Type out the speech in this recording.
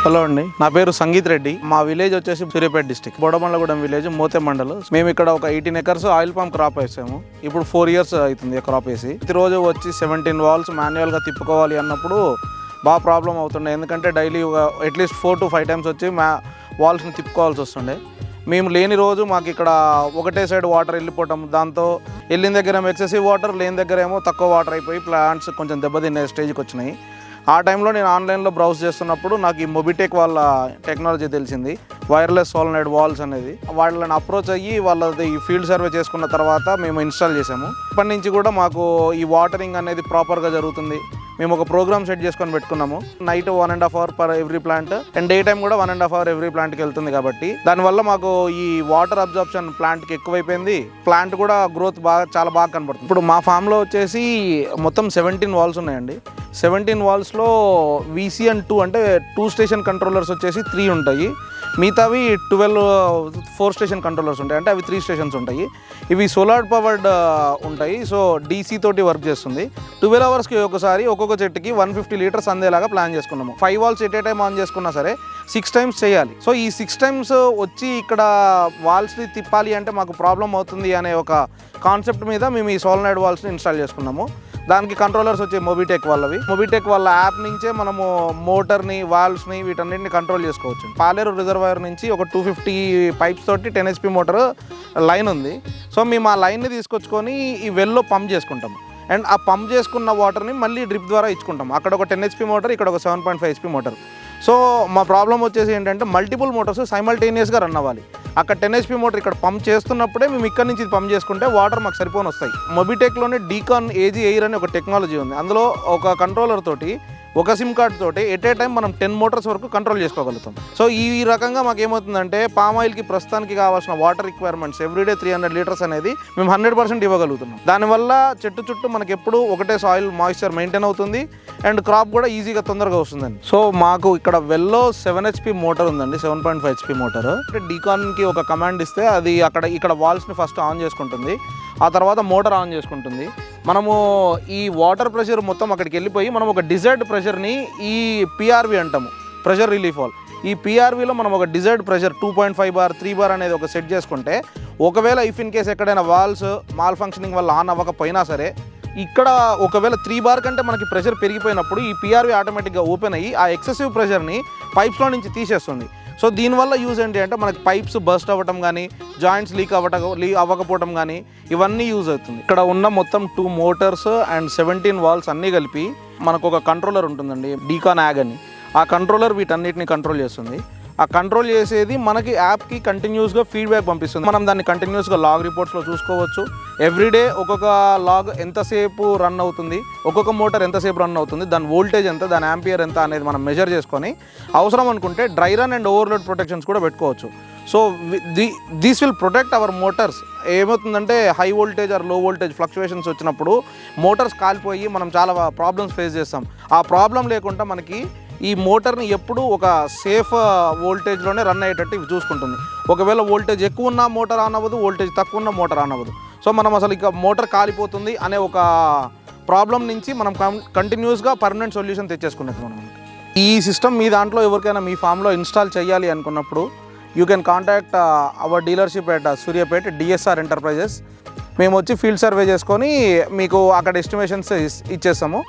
Hello అండి, నా పేరు సంగీత్ రెడ్డి. మా విలేజ్ వచ్చేసి సూర్యాపేట డిస్టిక్ బోడమండలగూడెం విలేజ్, మోతే మండల్. మేము ఇక్కడ ఒక 18 acres ఆయిల్ పామ్ క్రాప్ వేసాము. ఇప్పుడు 4 years అవుతుంది క్రాప్ వేసి. ప్రతిరోజు వచ్చి 17 వాల్స్ మాన్యువల్గా తిప్పుకోవాలి అన్నప్పుడు బాగా ప్రాబ్లం అవుతుండే. ఎందుకంటే డైలీ అట్లీస్ట్ 4 to 5 times వచ్చి వాల్స్ని తిప్పుకోవాల్సి వస్తుండే. మేము లేని రోజు మాకు ఇక్కడ ఒకటే సైడ్ వాటర్ వెళ్ళిపోవటం, దాంతో వెళ్ళిన దగ్గర ఏమో ఎక్సెసివ్ వాటర్, లేని దగ్గర ఏమో తక్కువ వాటర్ అయిపోయి ప్లాంట్స్ కొంచెం దెబ్బతినే స్టేజ్కి వచ్చినాయి. ఆ టైంలో నేను ఆన్లైన్లో బ్రౌజ్ చేస్తున్నప్పుడు నాకు ఈ మొబిటెక్ వాళ్ళ టెక్నాలజీ తెలిసింది, వైర్లెస్ సోలనాయిడ్ వాల్స్ అనేది. వాళ్ళని అప్రోచ్ అయ్యి వాళ్ళది ఈ ఫీల్డ్ సర్వే చేసుకున్న తర్వాత మేము ఇన్స్టాల్ చేసాము. ఇప్పటి నుంచి కూడా మాకు ఈ వాటరింగ్ అనేది ప్రాపర్గా జరుగుతుంది. మేము ఒక ప్రోగ్రామ్ సెట్ చేసుకొని పెట్టుకున్నాము. Night 1.5 hour per every plant and day time కూడా 1.5 hour ఎవ్రీ ప్లాంట్కి వెళ్తుంది. కాబట్టి దానివల్ల మాకు ఈ వాటర్ అబ్జార్ప్షన్ ప్లాంట్కి ఎక్కువైపోయింది. ప్లాంట్ కూడా గ్రోత్ చాలా బాగా కనబడుతుంది. ఇప్పుడు మా ఫామ్లో వచ్చేసి మొత్తం 17 వాల్స్ ఉన్నాయండి. 17 వాల్స్లో VCN 2 అంటే 2 station కంట్రోలర్స్ వచ్చేసి 3 ఉంటాయి. మిగతావి 12 4 station కంట్రోలర్స్ ఉంటాయి. అంటే అవి 3 stations ఉంటాయి. ఇవి సోలార్ పవర్డ్ ఉంటాయి. సో DC తోటి వర్క్ చేస్తుంది. 12 hours ఒకసారి ఒక్కొక్క చెట్టుకి 150 liters అందేలాగా ప్లాన్ చేసుకున్నాము. 5 walls at a time on చేసుకున్నా సరే 6 times చేయాలి. సో ఈ 6 times వచ్చి ఇక్కడ వాల్స్ని తిప్పాలి అంటే మాకు ప్రాబ్లం అవుతుంది అనే ఒక కాన్సెప్ట్ మీద మేము ఈ సోలనాయిడ్ వాల్స్ని ఇన్స్టాల్ చేసుకున్నాము. దానికి కంట్రోలర్స్ వచ్చే మొబిటెక్ వాళ్ళవి. మొబిటెక్ వాళ్ళ యాప్ నుంచే మనము మోటార్ని, వాల్వ్స్ని వీటన్నిటిని కంట్రోల్ చేసుకోవచ్చు. పాలేరు రిజర్వాయర్ నుంచి ఒక 250 pipes తోటి 10 HP మోటార్ లైన్ ఉంది. సో మేము ఆ లైన్ని తీసుకొచ్చుకొని ఈ వెల్లో పంప్ చేసుకుంటాము. అండ్ ఆ పంప్ చేసుకున్న వాటర్ని మళ్ళీ డ్రిప్ ద్వారా ఇచ్చుకుంటాం. అక్కడ ఒక 10 HP మోటార్, ఇక్కడ ఒక 7.5 HP మోటార్. సో మా ప్రాబ్లం వచ్చేసి ఏంటంటే మల్టిపుల్ మోటార్స్ సైమల్టేనియస్గా రన్ అవ్వాలి. అక్కడ 10 HP మోటార్ ఇక్కడ పంప్ చేస్తున్నప్పుడే మేము ఇక్కడ నుంచి పంప్ చేసుకుంటే వాటర్ మాకు సరిపోని వస్తాయి. మొబిటెక్లోనే డీకాన్ AG ఎయిర్ అనే ఒక టెక్నాలజీ ఉంది. అందులో ఒక కంట్రోలర్ తోటి, ఒక సిమ్ కార్డ్ తోటి ఎట్ ఏ టైం మనం 10 motors వరకు కంట్రోల్ చేసుకోగలుగుతాం. సో ఈ రకంగా మాకు ఏమవుతుందంటే పామ్ ఆయిల్కి ప్రస్తుతానికి కావాల్సిన వాటర్ రిక్వైర్మెంట్స్ ఎవ్రీడే 300 liters అనేది మేము 100% ఇవ్వగలుగుతున్నాం. దానివల్ల చెట్టు చుట్టూ మనకి ఎప్పుడు ఒకటే సాయిల్ మాయిశ్చర్ మెయింటైన్ అవుతుంది అండ్ క్రాప్ కూడా ఈజీగా తొందరగా వస్తుందండి. సో మాకు ఇక్కడ వెల్లో 7 HP మోటార్ ఉందండి, 7.5 HP మోటార్. అంటే డీకాన్కి ఒక కమాండ్ ఇస్తే అది ఇక్కడ వాల్స్ని ఫస్ట్ ఆన్ చేసుకుంటుంది, ఆ తర్వాత మోటార్ ఆన్ చేసుకుంటుంది. మనము ఈ వాటర్ ప్రెషర్ మొత్తం అక్కడికి వెళ్ళిపోయి మనం ఒక డిజైర్డ్ ప్రెషర్ని ఈ PRV అంటాము, ప్రెషర్ రిలీఫ్ వాల్. ఈ PRVలో మనం ఒక డిజైర్డ్ ప్రెషర్ 2.5 bar 3 bar అనేది ఒక సెట్ చేసుకుంటే ఒకవేళ ఇఫ్ ఇన్ కేస్ ఎక్కడైనా వాల్స్ మాల్ ఫంక్షనింగ్ వల్ల ఆన్ అవ్వకపోయినా సరే ఇక్కడ ఒకవేళ 3 bar కంటే మనకి ప్రెషర్ పెరిగిపోయినప్పుడు ఈ PRV ఆటోమేటిక్గా ఓపెన్ అయ్యి ఆ ఎక్సెసివ్ ప్రెషర్ని పైప్స్లో నుంచి తీసేస్తుంది. సో దీనివల్ల యూజ్ ఏంటి అంటే మనకి పైప్స్ బస్ట్ అవ్వటం కానీ, జాయింట్స్ లీక్ అవ్వకపోవటం కానీ ఇవన్నీ యూజ్ అవుతుంది. ఇక్కడ ఉన్న మొత్తం 2 motors అండ్ 17 వాల్స్ అన్నీ కలిపి మనకు ఒక కంట్రోలర్ ఉంటుందండి, డీకాన్ యాగ్ అని. ఆ కంట్రోలర్ వీటన్నిటిని కంట్రోల్ చేస్తుంది. ఆ కంట్రోల్ చేసేది మనకి యాప్కి కంటిన్యూస్గా ఫీడ్బ్యాక్ పంపిస్తుంది. మనం దాన్ని కంటిన్యూస్గా లాగ్ రిపోర్ట్స్లో చూసుకోవచ్చు. ఎవ్రీడే ఒక్కొక్క లాగ్ ఎంతసేపు రన్ అవుతుంది, ఒక్కొక్క మోటార్ ఎంతసేపు రన్ అవుతుంది, దాని వోల్టేజ్ ఎంత, దాని యాంపియర్ ఎంత అనేది మనం మెజర్ చేసుకొని అవసరం అనుకుంటే dry run and overload protections కూడా పెట్టుకోవచ్చు. So these will protect our Motors. ఏమవుతుందంటే హై వోల్టేజ్ ఆర్ లో వోల్టేజ్ ఫ్లక్చువేషన్స్ వచ్చినప్పుడు మోటార్స్ కాలిపోయి మనం చాలా ప్రాబ్లమ్స్ ఫేస్ చేస్తాం. ఆ ప్రాబ్లం లేకుండా మనకి ఈ మోటార్ని ఎప్పుడు ఒక సేఫ్ వోల్టేజ్లోనే రన్ అయ్యేటట్టు ఇవి చూసుకుంటుంది. ఒకవేళ వోల్టేజ్ ఎక్కువ ఉన్న మోటార్ ఆన్ అవ్వదు, వోల్టేజ్ తక్కువ ఉన్న మోటార్ ఆన్ అవ్వదు. సో మనం అసలు ఇక మోటార్ కాలిపోతుంది అనే ఒక ప్రాబ్లం నుంచి మనం కంటిన్యూస్గా పర్మనెంట్ సొల్యూషన్ తెచ్చేసుకున్నట్టు మనం. ఈ సిస్టమ్ మీ దాంట్లో ఎవరికైనా మీ ఫామ్లో ఇన్స్టాల్ చేయాలి అనుకున్నప్పుడు you can contact our dealership at Suryapet DSR enterprises. మేము వచ్చి ఫీల్డ్ సర్వే చేసుకొని మీకు అక్కడ ఎస్టిమేషన్స్ ఇచ్చేస్తాము.